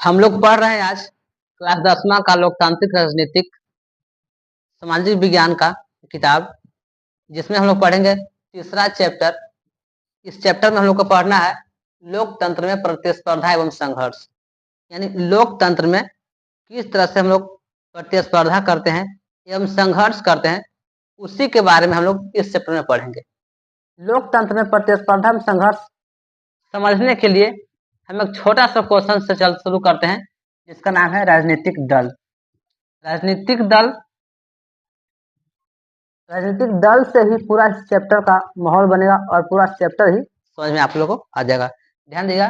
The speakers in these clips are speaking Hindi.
हम लोग पढ़ रहे हैं आज क्लास 10वां का लोकतांत्रिक राजनीतिक सामाजिक विज्ञान का किताब, जिसमें हम लोग पढ़ेंगे तीसरा चैप्टर। इस चैप्टर में हम लोग को पढ़ना है लोकतंत्र में प्रतिस्पर्धा एवं संघर्ष, यानी लोकतंत्र में किस तरह से हम लोग प्रतिस्पर्धा करते हैं एवं संघर्ष करते हैं, उसी के बारे में हम लोग इस चैप्टर में पढ़ेंगे। लोकतंत्र में प्रतिस्पर्धा एवं संघर्ष समझने के लिए हम एक छोटा सा क्वेश्चन से शुरू करते हैं, जिसका नाम है राजनीतिक दल। राजनीतिक दल से ही पूरा इस चैप्टर का माहौल बनेगा और पूरा चैप्टर ही समझ में आप लोगों को आ जाएगा। ध्यान दीजिएगा,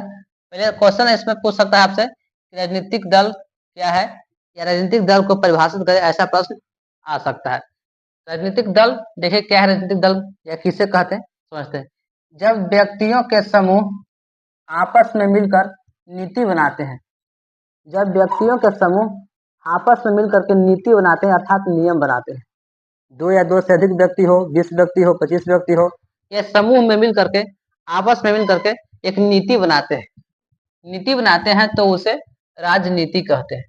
पहले क्वेश्चन है इसमें पूछ सकता है आपसे कि राजनीतिक दल क्या है या राजनीतिक दल को परिभाषित करे, ऐसा प्रश्न आ सकता है। राजनीतिक दल, देखिए क्या है राजनीतिक दल या किसे कहते हैं समझते हैं। जब व्यक्तियों के समूह आपस में मिलकर नीति बनाते हैं, जब व्यक्तियों के समूह आपस में मिलकर के नीति बनाते हैं अर्थात नियम बनाते हैं, 2 या 2 से अधिक व्यक्ति हो, 20 व्यक्ति हो, 25 व्यक्ति हो, ये समूह में मिल करके आपस में मिल करके एक नीति बनाते हैं। नीति बनाते हैं तो उसे राजनीति कहते हैं।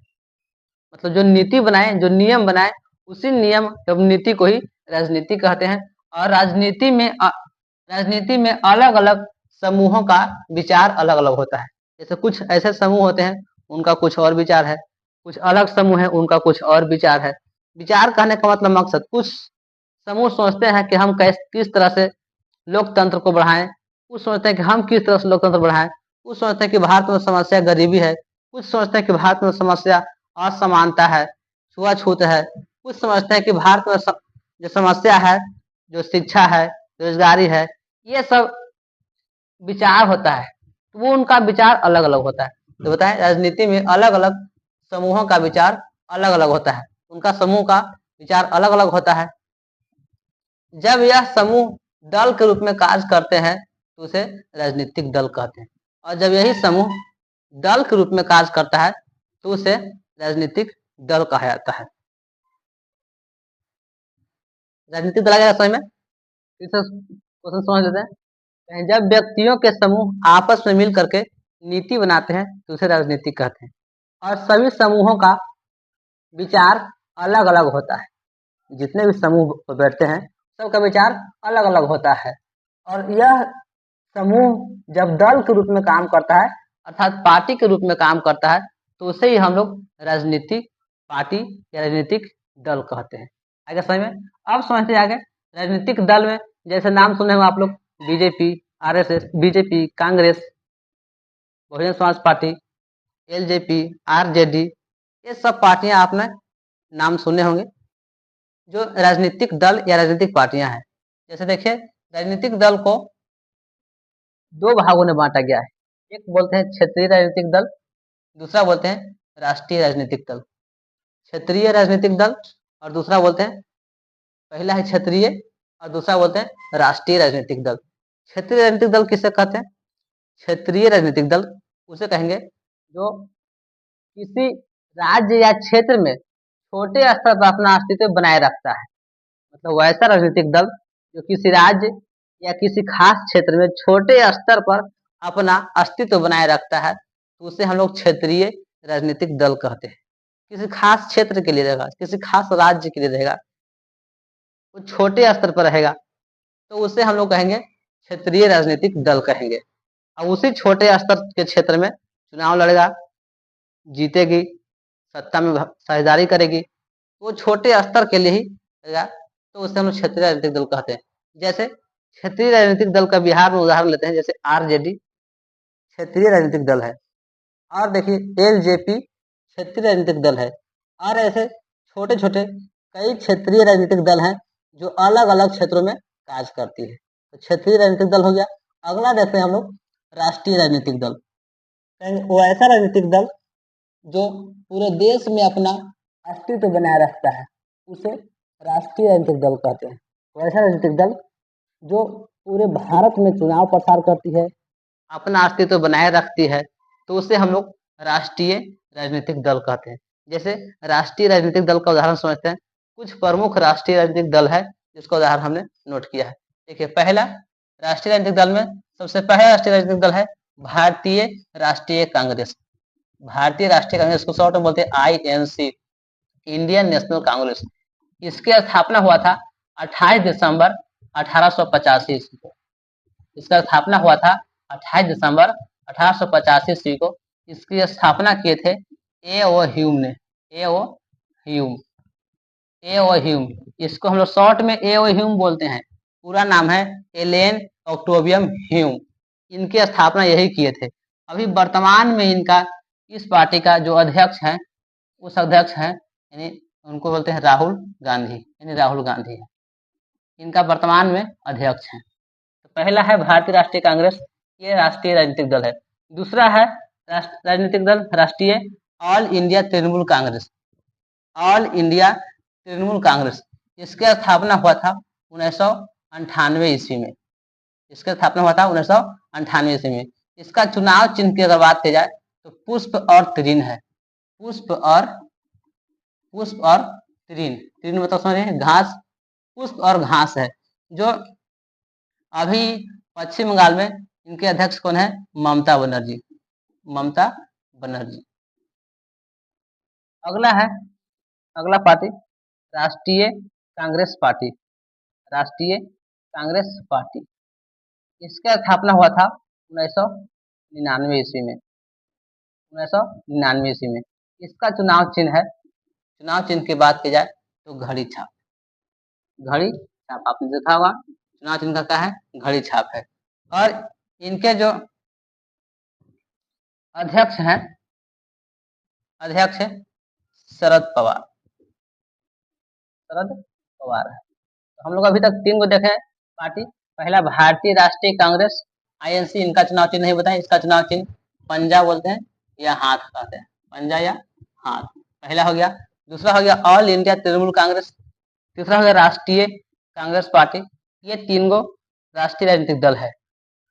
मतलब जो नीति बनाए, जो नियम बनाए, उसी नियम एवं नीति को ही राजनीति कहते हैं। और राजनीति में अलग अलग समूहों का विचार अलग अलग होता है। जैसे कुछ ऐसे समूह होते हैं उनका कुछ और विचार है, कुछ अलग समूह है उनका कुछ और विचार है। विचार कहने का मतलब मकसद, कुछ समूह सोचते हैं कि हम किस तरह से लोकतंत्र को बढ़ाएं, कुछ सोचते हैं कि हम किस तरह से लोकतंत्र बढ़ाएं, कुछ सोचते हैं कि भारत में समस्या गरीबी है, कुछ सोचते हैं कि भारत में समस्या असमानता है, छुआछूत है, कुछ समझते हैं कि भारत में जो समस्या है, जो शिक्षा है, रोजगारी है, ये सब विचार होता है। तो वो उनका विचार अलग अलग होता है। तो बताएं, राजनीति में अलग अलग समूहों का विचार अलग अलग होता है, उनका समूह का विचार अलग अलग होता है। जब यह समूह दल के रूप में कार्य करते हैं तो उसे राजनीतिक दल कहते हैं, और जब यही समूह दल के रूप में कार्य करता है तो उसे राजनीतिक दल कहा जाता है। राजनीतिक दल आ गया समझ में? क्वेश्चन समझ लेते हैं। जब व्यक्तियों के समूह आपस में मिल करके नीति बनाते हैं तो उसे राजनीति कहते हैं, और सभी समूहों का विचार अलग अलग होता है। जितने भी समूह बैठते हैं सबका विचार अलग अलग होता है, और यह समूह जब दल के रूप में काम करता है अर्थात पार्टी के रूप में काम करता है तो उसे ही हम लोग राजनीतिक पार्टी या राजनीतिक दल कहते हैं। आगे समझ में? अब समझते आगे। राजनीतिक दल में जैसे नाम सुने हो आप लोग, BJP, RSS, BJP, Congress, Bahujan Samaj party, LJP, RJD, ये सब पार्टियां आपने नाम सुने होंगे, जो राजनीतिक दल या राजनीतिक पार्टियां हैं। जैसे देखिए, राजनीतिक दल को 2 भागों में बांटा गया है। एक बोलते हैं क्षेत्रीय राजनीतिक दल, दूसरा बोलते हैं राष्ट्रीय राजनीतिक दल। क्षेत्रीय राजनीतिक दल और दूसरा बोलते हैं, पहला है क्षेत्रीय और दूसरा बोलते हैं राष्ट्रीय राजनीतिक दल। क्षेत्रीय राजनीतिक दल किसे कहते हैं? क्षेत्रीय राजनीतिक दल उसे कहेंगे जो किसी राज्य या क्षेत्र में छोटे स्तर पर अपना अस्तित्व बनाए रखता है। मतलब वैसा राजनीतिक दल जो किसी राज्य या किसी खास क्षेत्र में छोटे स्तर पर अपना अस्तित्व बनाए रखता है, तो उसे हम लोग क्षेत्रीय राजनीतिक दल कहते हैं। किसी खास क्षेत्र के लिए रहेगा, किसी खास राज्य के लिए रहेगा, वो छोटे स्तर पर रहेगा, तो उसे हम लोग कहेंगे क्षेत्रीय राजनीतिक दल कहेंगे। अब उसी छोटे स्तर के क्षेत्र में चुनाव लड़ेगा, जीतेगी, सत्ता में साझेदारी करेगी, वो छोटे स्तर के लिए ही रहेगा, तो उसे हम क्षेत्रीय राजनीतिक दल कहते हैं। जैसे क्षेत्रीय राजनीतिक दल का बिहार में उदाहरण लेते हैं, जैसे आरजेडी क्षेत्रीय राजनीतिक दल है, और देखिए एलजेपी क्षेत्रीय राजनीतिक दल है, और ऐसे छोटे छोटे कई क्षेत्रीय राजनीतिक दल हैं जो अलग अलग क्षेत्रों में कार्य करती है। तो क्षेत्रीय राजनीतिक दल हो गया। अगला देखते हैं हम लोग राष्ट्रीय राजनीतिक दल। वो ऐसा राजनीतिक दल जो पूरे देश में अपना अस्तित्व बनाए रखता है, उसे राष्ट्रीय राजनीतिक दल कहते हैं। वैसा राजनीतिक दल जो पूरे भारत में चुनाव प्रसार करती है, अपना अस्तित्व बनाए रखती है, तो उसे हम लोग राष्ट्रीय राजनीतिक दल कहते हैं। जैसे राष्ट्रीय राजनीतिक दल का उदाहरण समझते हैं। कुछ प्रमुख राष्ट्रीय राजनीतिक दल है जिसका उदाहरण हमने नोट किया है। देखिए, पहला राष्ट्रीय राजनीतिक दल में सबसे पहला राष्ट्रीय राजनीतिक दल है भारतीय राष्ट्रीय कांग्रेस। भारतीय राष्ट्रीय कांग्रेस को शॉर्ट में बोलते हैं INC, इंडियन नेशनल कांग्रेस। इसकी स्थापना हुआ था 28 दिसंबर 1885 ईस्वी को। इसका स्थापना हुआ था 28 दिसंबर 1885 ईस्वी को। इसकी स्थापना किए थे A.O. ह्यूम ने। A.O. Hume, A.O. ह्यूम, इसको हम लोग शॉर्ट में A.O. ह्यूम बोलते हैं। पूरा नाम है एलेन ऑक्टोवियम ह्यूम। इनकी स्थापना यही किए थे। अभी वर्तमान में इनका इस पार्टी का जो अध्यक्ष है, उस अध्यक्ष हैं यानी उनको बोलते हैं राहुल गांधी, यानी राहुल गांधी है इनका वर्तमान में अध्यक्ष है। तो पहला है भारतीय राष्ट्रीय कांग्रेस, ये राष्ट्रीय राजनीतिक दल है। दूसरा है राजनीतिक दल राष्ट्रीय all India Trinamool Congress, all India Trinamool Congress. इसका स्थापना हुआ था 1998 ईस्वी में। इसका स्थापना हुआ था 1998 ईस्वी में। इसका चुनाव चिन्ह की अगर बात की जाए तो पुष्प और तृण है। पुष्प और तृण, तृण मतलब समझे घास, पुष्प और घास है। जो अभी पश्चिम बंगाल में इनके अध्यक्ष कौन है? ममता बनर्जी, ममता बनर्जी। अगला है, अगला पार्टी राष्ट्रीय कांग्रेस पार्टी, राष्ट्रीय कांग्रेस पार्टी। इसका स्थापना हुआ था 1999 ईस्वी में, 1999 ईस्वी में। इसका चुनाव चिन्ह है, चुनाव चिन्ह की बात की जाए तो घड़ी छाप, घड़ी छाप आपने देखा होगा। चुनाव चिन्ह का क्या है? घड़ी छाप है। और इनके जो अध्यक्ष हैं, अध्यक्ष है शरद पवार, शरद पवार है। तो हम लोग अभी तक 3 को देखे पार्टी। पहला भारतीय राष्ट्रीय कांग्रेस INC, इनका चुनाव चिन्ह नहीं बताए। इसका चुनाव चिन्ह पंजा बोलते हैं या हाथ कहते हैं, पंजा या हाथ, पहला हो गया। दूसरा हो गया ऑल इंडिया तृणमूल कांग्रेस, तीसरा हो गया राष्ट्रीय कांग्रेस पार्टी। ये 3 गो राष्ट्रीय राजनीतिक दल है।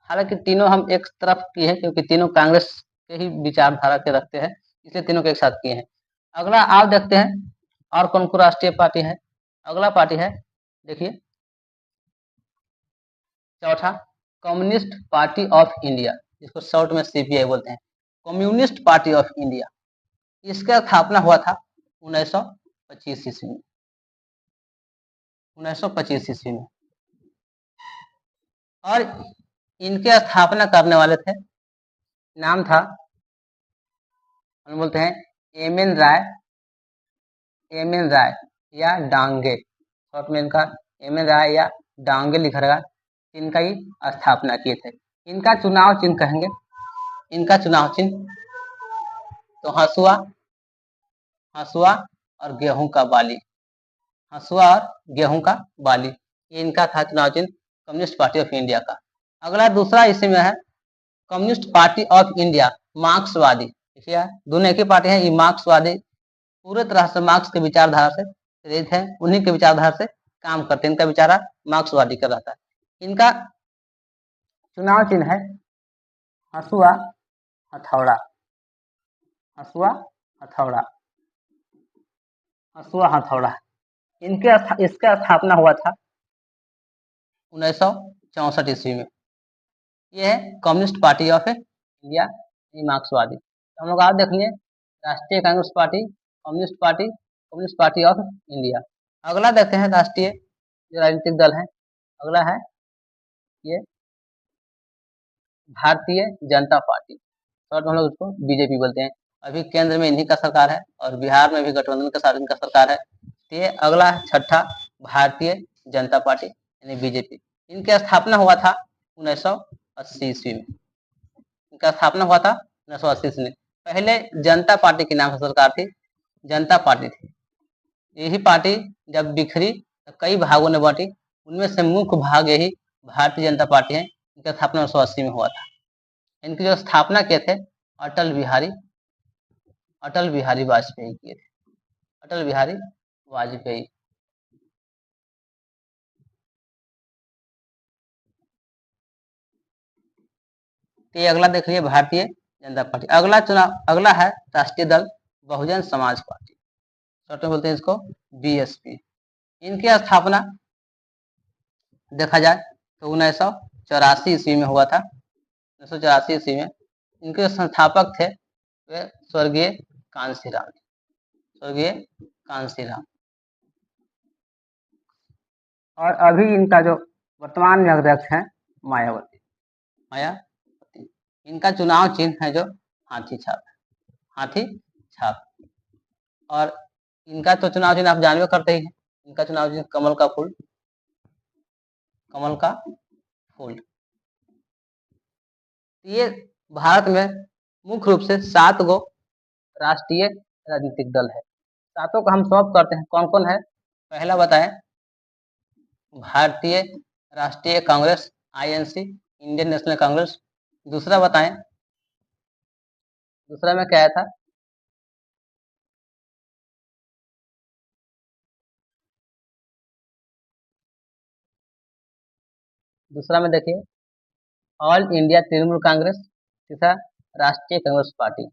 हालांकि तीनों हम एक तरफ की है क्योंकि तीनों कांग्रेस के ही विचारधारा के रखते हैं, इसलिए तीनों के एक साथ किए हैं। अगला आप देखते हैं और कौन कौन राष्ट्रीय पार्टी है। अगला पार्टी है, देखिए चौथा कम्युनिस्ट पार्टी ऑफ इंडिया, जिसको शॉर्ट में CPI बोलते हैं, कम्युनिस्ट पार्टी ऑफ इंडिया। इसका स्थापना हुआ था 1925 ईस्वी में, 1925 ईस्वी में। और इनके स्थापना करने वाले थे, नाम था, हम बोलते हैं MN राय, MN राय या डांगे, शॉर्ट में इनका MN राय या डांगे लिखा रहेगा। इनका ही स्थापना किए थे। इनका चुनाव चिन्ह कहेंगे, इनका चुनाव चिन्ह तो हसुआ, हसुआ और गेहूं का बाली, हसुआ और गेहूं का बाली, ये इनका था चुनाव चिन्ह कम्युनिस्ट पार्टी ऑफ इंडिया का। अगला दूसरा इसी में है कम्युनिस्ट पार्टी ऑफ इंडिया, मार्क्सवादी। देखिए दोनों एक ही पार्टी है। ये मार्क्सवादी पूरे तरह से मार्क्स के विचारधारा से प्रेरित है, उन्हीं के विचारधारा से काम करते हैं। इनका विचार मार्क्सवादी का रहता है। इनका चुनाव चिन्ह है हसुआ हथौड़ा, हसुआ हथौड़ा, हसुआ हथौड़ा। इसका स्थापना हुआ था 1964 ईस्वी में। ये है कम्युनिस्ट पार्टी ऑफ इंडिया, मार्क्सवादी। तो हम लोग आप देख लिए राष्ट्रीय Congress party, communist party, communist party of India. अगला देखते हैं राष्ट्रीय जो राजनीतिक दल है। अगला है ये भारतीय जनता पार्टी, शॉर्ट में हम लोग उसको BJP बोलते हैं। अभी केंद्र में इन्हीं का सरकार है और बिहार में भी गठबंधन के साथ इनका सरकार है। तो ये अगला छठा भारतीय जनता पार्टी यानी BJP। इनकी स्थापना हुआ था 1980 ईस्वी में, इनका स्थापना हुआ था 1980 ईस्वी में। पहले जनता पार्टी के नाम से सरकार थी, जनता पार्टी थी। यही पार्टी जब बिखरी तो कई भागों में बांटी, उनमें से मुख्य भाग यही भारतीय जनता पार्टी है। इनका स्थापना 1980 में हुआ था। इनकी जो स्थापना किए थे अटल बिहारी वाजपेयी किए थे, अटल बिहारी वाजपेयी। तो ये अगला देख लीजिए भारतीय जनता पार्टी। अगला चुनाव, अगला है राष्ट्रीय दल बहुजन समाज पार्टी, शॉर्ट में बोलते हैं इसको BSP। इनकी स्थापना देखा जाए तो 1984 ईस्वी में हुआ था, 1984 ईस्वी में। इनके संस्थापक थे वे स्वर्गीय कांशीराम, स्वर्गीय कांशीराम। और अभी इनका जो वर्तमान में अध्यक्ष हैं मायावती, मायावती। इनका चुनाव चिन्ह है जो हाथी छाप है, हाथी छाप। और इनका तो चुनाव चिन्ह आप जानबे करते ही हैं, इनका चुनाव चिन्ह कमल का फूल, कमल का फूल। ये भारत में मुख्य रूप से 7 गो राष्ट्रीय राजनीतिक दल है। सातों का हम सॉल्व करते हैं, कौन कौन है। पहला बताएं, भारतीय राष्ट्रीय Congress INC, Indian national Congress. दूसरा बताएं, दूसरा में क्या आया था, दूसरा में देखिए ऑल इंडिया तृणमूल कांग्रेस। तीसरा राष्ट्रीय कांग्रेस पार्टी।